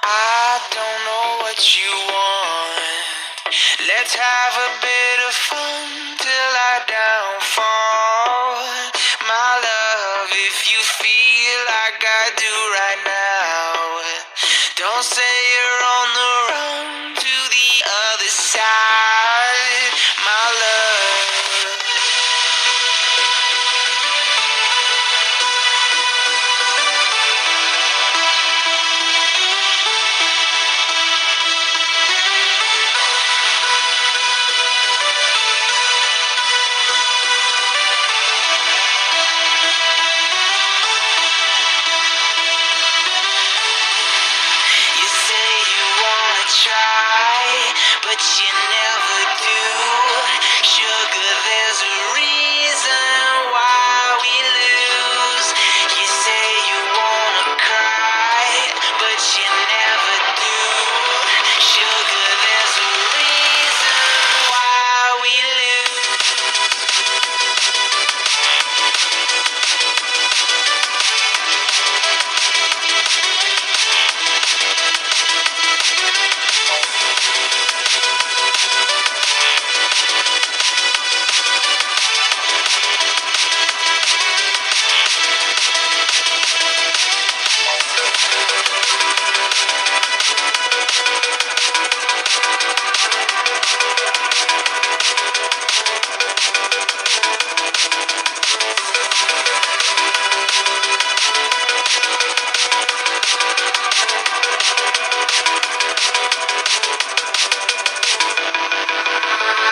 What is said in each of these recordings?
I don't know what you want. Let's have a bit of fun till I downfall. My love, if you feel like I do right now, don't say you're on the run to the other side. My love. You say you wanna try, but you never do. Sugar, there's a reason why we lose. You say you wanna cry, but you never do. Sugar, there's a reason why we lose.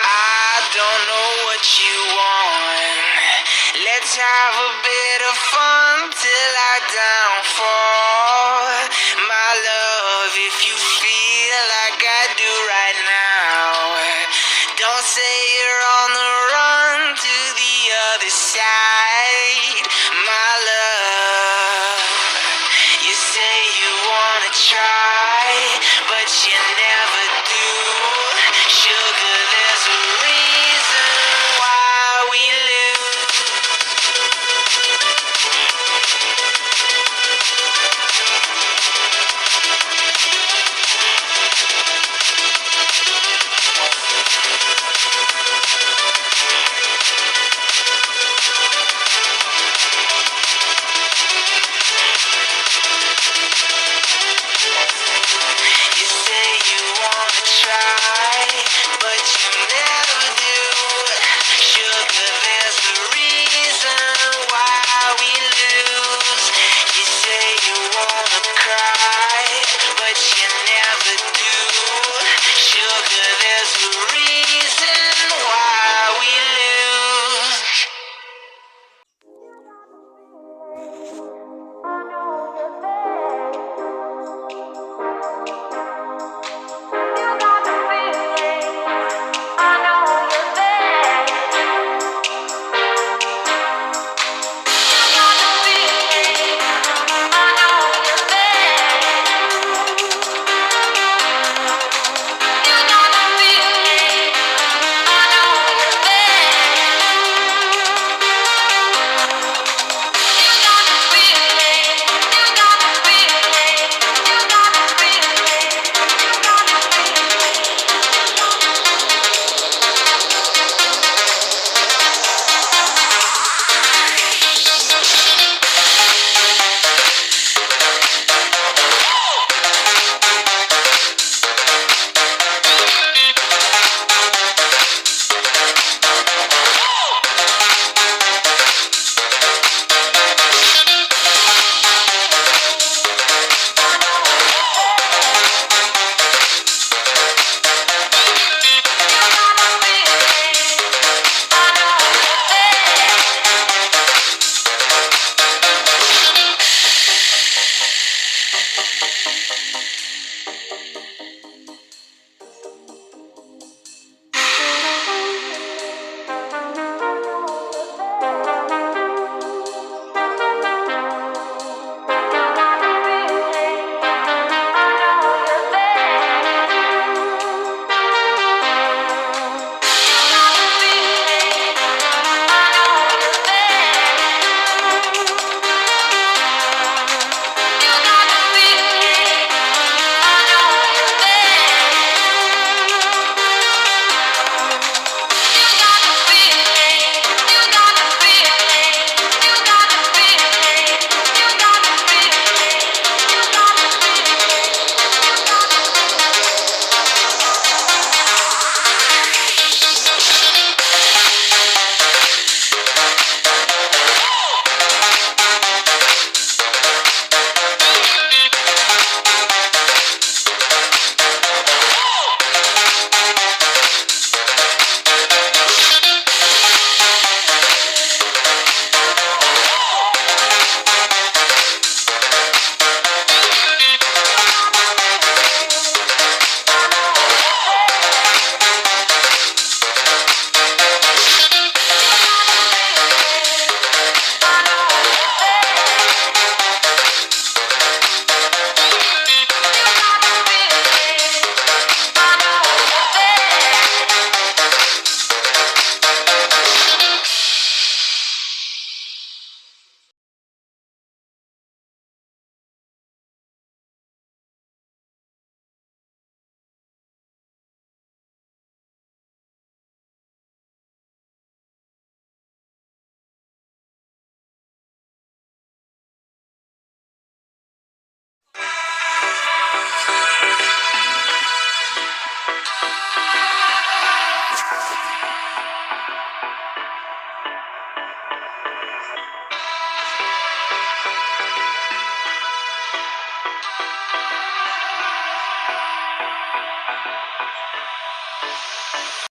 I don't know what you want. Let's have a bit of fun till I downfall. My love, if you feel like I do right now, don't say you're on the run to the other side. My love, you say you wanna try, but you never do. Sugar, there's a reason why we lose.